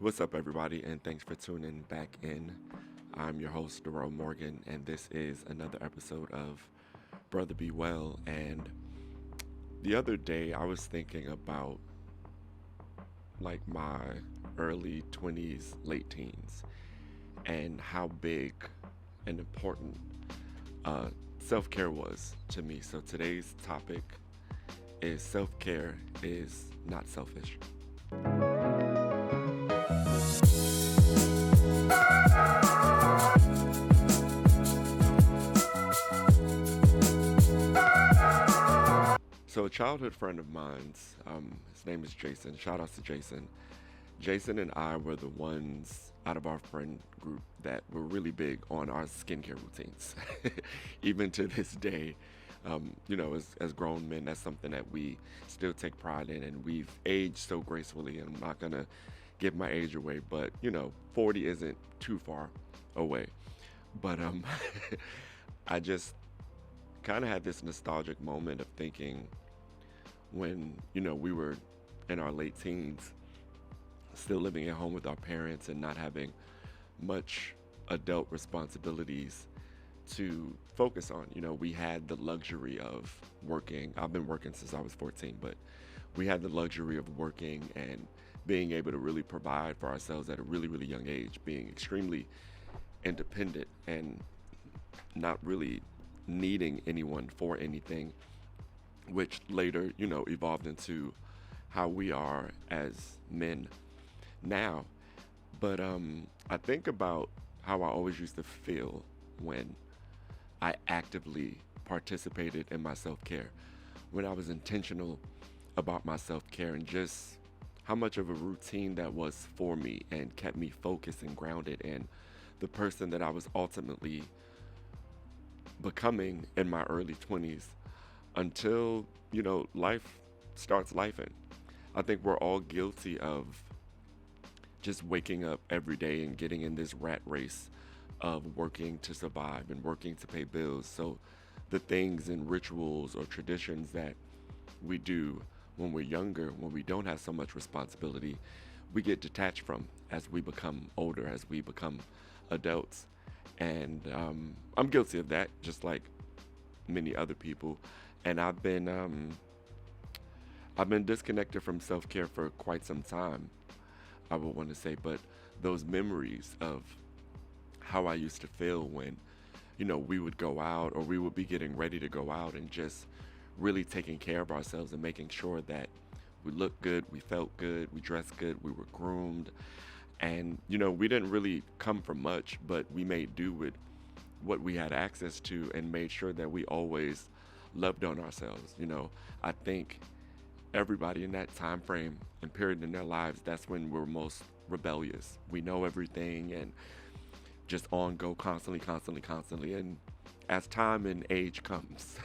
What's up, everybody, and thanks for tuning back in. I'm your host, Darrell Morgan, and this is another episode of Brother Be Well. And the other day, I was thinking about like my early 20s, late teens, and how big and important uh, self care was to me. So today's topic is self care is not selfish. So a childhood friend of mine's, his name is Jason. Shout out to Jason. Jason and I were the ones out of our friend group that were really big on our skincare routines. Even to this day, as grown men, that's something that we still take pride in, and we've aged so gracefully. And I'm not gonna give my age away, but 40 isn't too far away. But I just kind of had this nostalgic moment of thinking when we were in our late teens, still living at home with our parents and not having much adult responsibilities to focus on. We had the luxury of working. I've been working since I was 14, but we had the luxury of working and being able to really provide for ourselves at a really, really young age, being extremely independent and not really needing anyone for anything, which later, evolved into how we are as men now. But I think about how I always used to feel when I actively participated in my self care, when I was intentional about my self care, and just how much of a routine that was for me and kept me focused and grounded in the person that I was ultimately becoming in my early 20s until, life starts lifing. I think we're all guilty of just waking up every day and getting in this rat race of working to survive and working to pay bills. So the things and rituals or traditions that we do when we're younger, when we don't have so much responsibility, we get detached from as we become older, as we become adults. And I'm guilty of that, just like many other people. And I've been disconnected from self care for quite some time, I would want to say. But those memories of how I used to feel when, we would go out or we would be getting ready to go out and just really taking care of ourselves and making sure that we looked good, we felt good, we dressed good, we were groomed. And, we didn't really come from much, but we made do with what we had access to and made sure that we always loved on ourselves. I think everybody in that time frame and period in their lives, that's when we're most rebellious. We know everything and just on go constantly, constantly, constantly. And as time and age comes,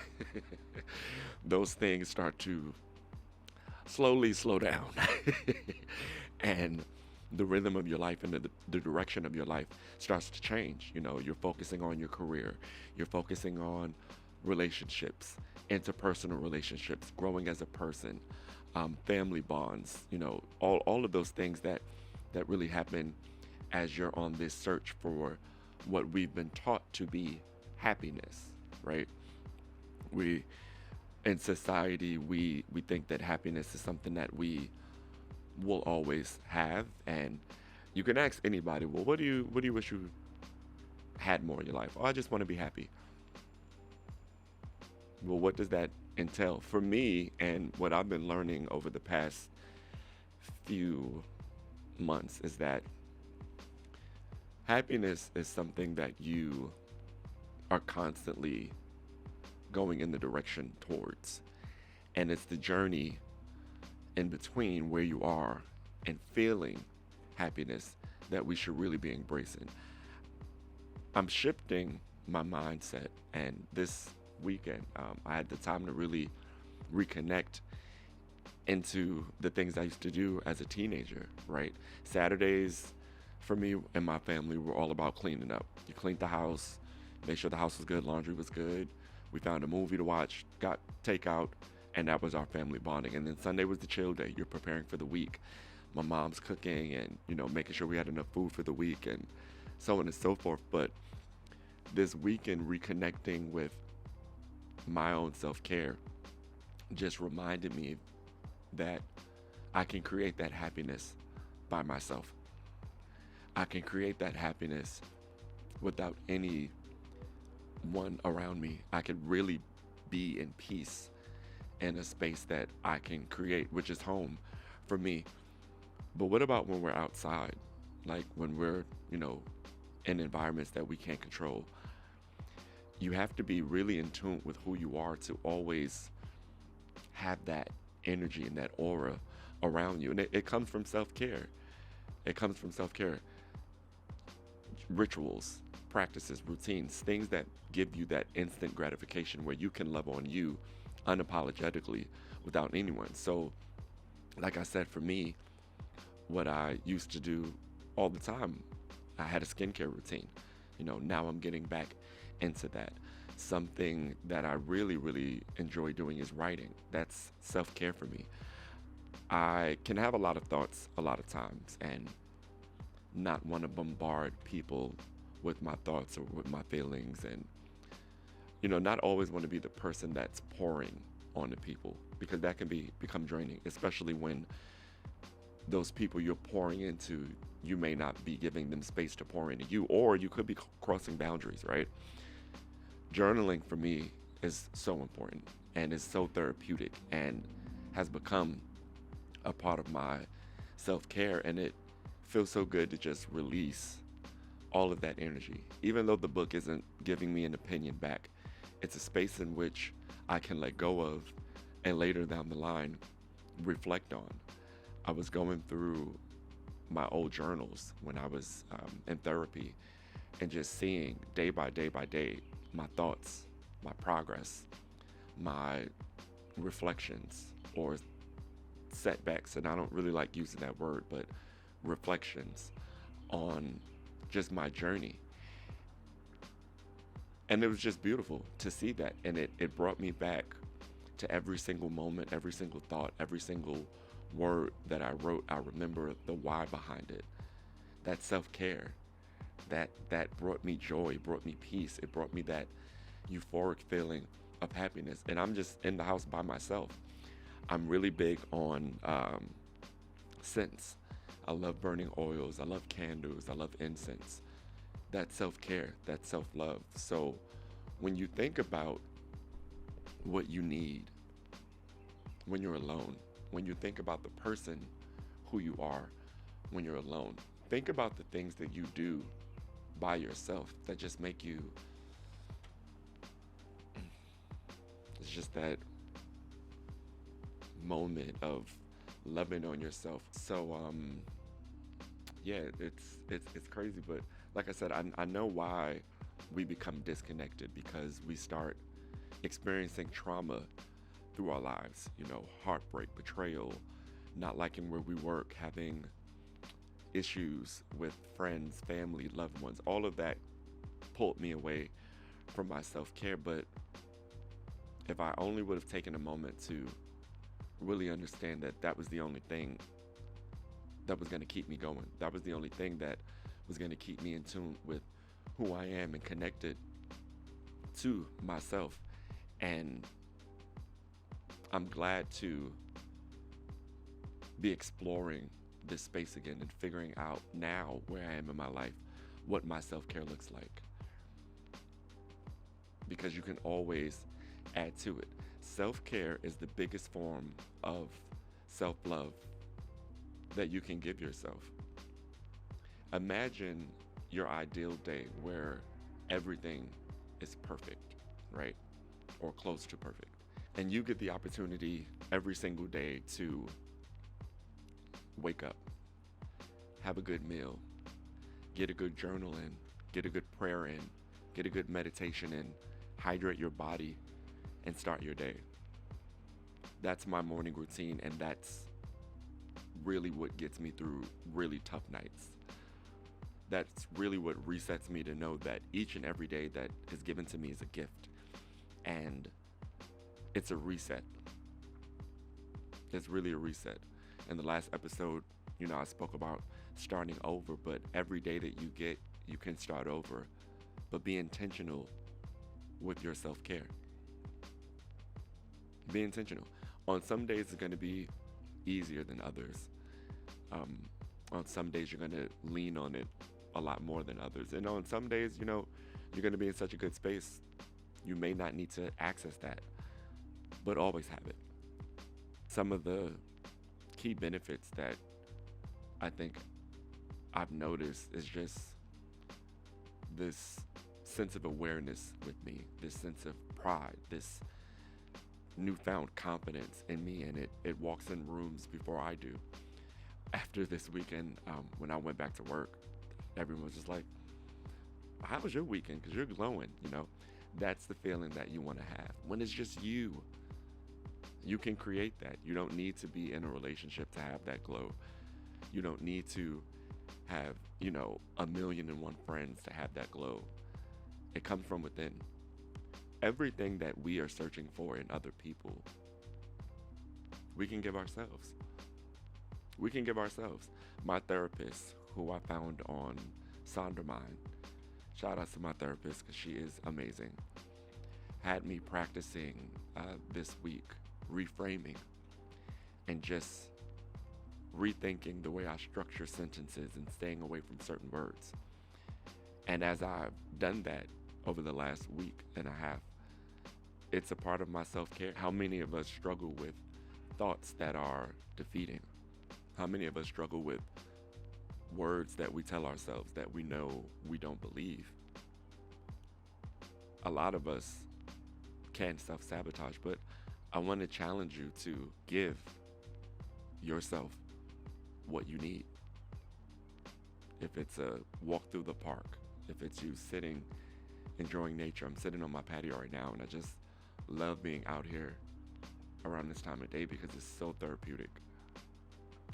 those things start to slowly slow down. And the rhythm of your life and the direction of your life starts to change. You're focusing on your career, you're focusing on relationships, interpersonal relationships, growing as a person, family bonds, all of those things that really happen as you're on this search for what we've been taught to be happiness, right? We in society we think that happiness is something that we will always have. And you can ask anybody, well, what do you wish you had more in your life? Oh, I just want to be happy. Well, what does that entail for me? And what I've been learning over the past few months is that happiness is something that you are constantly going in the direction towards, and it's the journey in between where you are and feeling happiness that we should really be embracing. I'm shifting my mindset, and this weekend I had the time to really reconnect into the things I used to do as a teenager, right? Saturdays for me and my family were all about cleaning up. You cleaned the house, made sure the house was good, laundry was good. We found a movie to watch, got takeout, and that was our family bonding. And then Sunday was the chill day. You're preparing for the week. my mom's cooking and, making sure we had enough food for the week and so on and so forth. But this weekend, reconnecting with my own self care just reminded me that I can create that happiness by myself. I can create that happiness without anyone around me. I could really be in peace in a space that I can create, which is home for me. But what about when we're outside? Like when we're, you know, in environments that we can't control? You have to be really in tune with who you are to always have that energy and that aura around you. And it comes from self care. It comes from self care. Rituals, practices, routines, things that give you that instant gratification where you can love on you unapologetically without anyone. So, like I said, for me, what I used to do all the time, I had a skincare routine. Now I'm getting back into that. Something that I really, really enjoy doing is writing. That's self care for me. I can have a lot of thoughts a lot of times and not want to bombard people with my thoughts or with my feelings, and not always want to be the person that's pouring on the people, because that can become draining, especially when those people you're pouring into, you may not be giving them space to pour into you, or you could be crossing boundaries, right? Journaling for me is so important and is so therapeutic and has become a part of my self-care, and it feels so good to just release all of that energy. Even though the book isn't giving me an opinion back, it's a space in which I can let go of and later down the line reflect on. I was going through my old journals when I was in therapy, and just seeing day by day by day my thoughts, my progress, my reflections or setbacks. And I don't really like using that word, but reflections on just my journey. And it was just beautiful to see that. And it brought me back to every single moment, every single thought, every single word that I wrote. I remember the why behind it. That self-care, that brought me joy, brought me peace. It brought me that euphoric feeling of happiness. And I'm just in the house by myself. I'm really big on scents. I love burning oils. I love candles. I love incense. That self-care, that self-love. So when you think about what you need when you're alone, when you think about the person who you are when you're alone, think about the things that you do by yourself that just make you, it's just that moment of loving on yourself. So yeah, it's crazy, but like I said, I know why we become disconnected, because we start experiencing trauma through our lives, heartbreak, betrayal, not liking where we work, having issues with friends, family, loved ones. All of that pulled me away from my self-care. But if I only would have taken a moment to really understand that that was the only thing that was going to keep me going, that was the only thing that was going to keep me in tune with who I am and connected to myself. And I'm glad to be exploring this space again and figuring out now where I am in my life, what my self-care looks like. Because you can always add to it. Self-care is the biggest form of self-love that you can give yourself. Imagine your ideal day where everything is perfect, right? Or close to perfect. And you get the opportunity every single day to wake up, have a good meal, get a good journal in, get a good prayer in, get a good meditation in, hydrate your body, and start your day. That's my morning routine, and that's really what gets me through really tough nights. That's really what resets me to know that each and every day that is given to me is a gift. And it's a reset. It's really a reset. In the last episode, I spoke about starting over, but every day that you get, you can start over. But be intentional with your self care. Be intentional. On some days, it's going to be easier than others. Um, on some days, you're going to lean on it a lot more than others. And on some days, you're going to be in such a good space, you may not need to access that, but always have it. Some of the key benefits that I think I've noticed is just this sense of awareness with me, this sense of pride, this newfound confidence in me, and it walks in rooms before I do. After this weekend, when I went back to work, everyone was just like, how was your weekend? Because you're glowing, That's the feeling that you want to have. When it's just you, you can create that. You don't need to be in a relationship to have that glow. You don't need to have, 1,000,001 friends to have that glow. It comes from within. Everything that we are searching for in other people, we can give ourselves. We can give ourselves. My therapist, who I found on Sondermind, shout out to my therapist because she is amazing, had me practicing this week reframing and just rethinking the way I structure sentences and staying away from certain words. And as I've done that over the last week and a half, it's a part of my self-care. How many of us struggle with thoughts that are defeating? How many of us struggle with words that we tell ourselves that we know we don't believe? A lot of us can self-sabotage, but I want to challenge you to give yourself what you need. If it's a walk through the park, if it's you sitting, enjoying nature. I'm sitting on my patio right now, and I just love being out here around this time of day because it's so therapeutic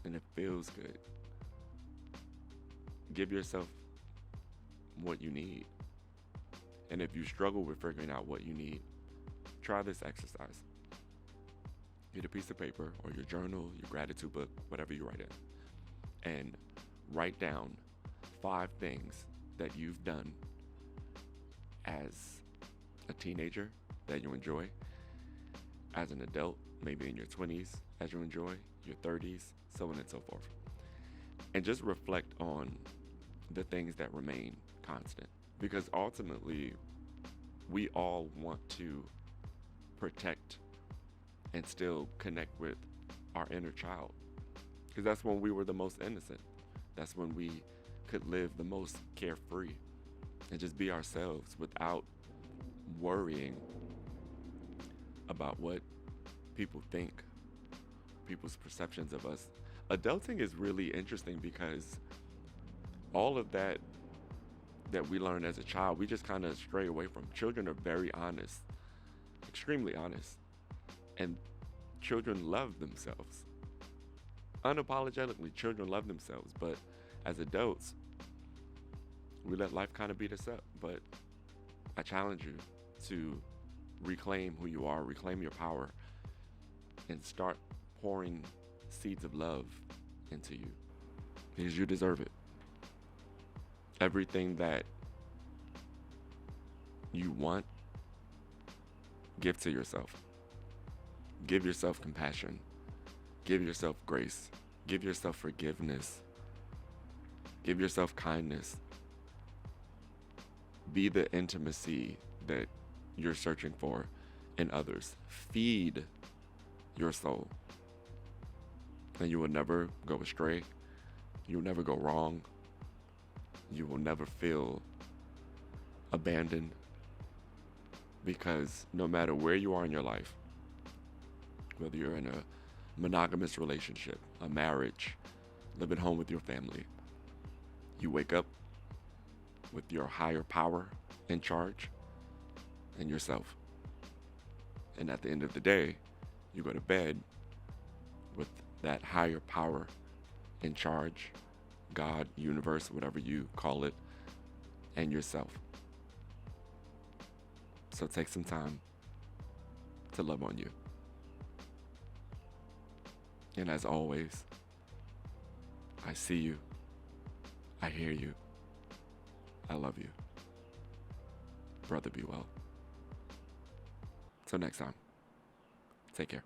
and it feels good. Give yourself what you need. And if you struggle with figuring out what you need, try this exercise. Get a piece of paper or your journal, your gratitude book, whatever you write in, and write down 5 things that you've done as a teenager that you enjoy, as an adult, maybe in your 20s, as you enjoy, your 30s, so on and so forth. And just reflect on the things that remain constant. Because ultimately, we all want to protect and still connect with our inner child. Because that's when we were the most innocent. That's when we could live the most carefree and just be ourselves without worrying about what people think, people's perceptions of us. Adulting is really interesting because all of that we learn as a child, we just kind of stray away from. Children are very honest, extremely honest, and children love themselves. Unapologetically, children love themselves, but as adults, we let life kind of beat us up. But I challenge you to reclaim who you are, reclaim your power, and start pouring seeds of love into you because you deserve it. Everything that you want, give to yourself. Give yourself compassion. Give yourself grace. Give yourself forgiveness. Give yourself kindness. Be the intimacy that you're searching for in others. Feed your soul. And you will never go astray. You will never go wrong. You will never feel abandoned. Because no matter where you are in your life, whether you're in a monogamous relationship, a marriage, live at home with your family, you wake up with your higher power in charge and yourself. And at the end of the day, you go to bed with that higher power in charge, God, universe, whatever you call it, and yourself. So take some time to love on you. And as always, I see you, I hear you, I love you. Brother, be well. Till next time, take care.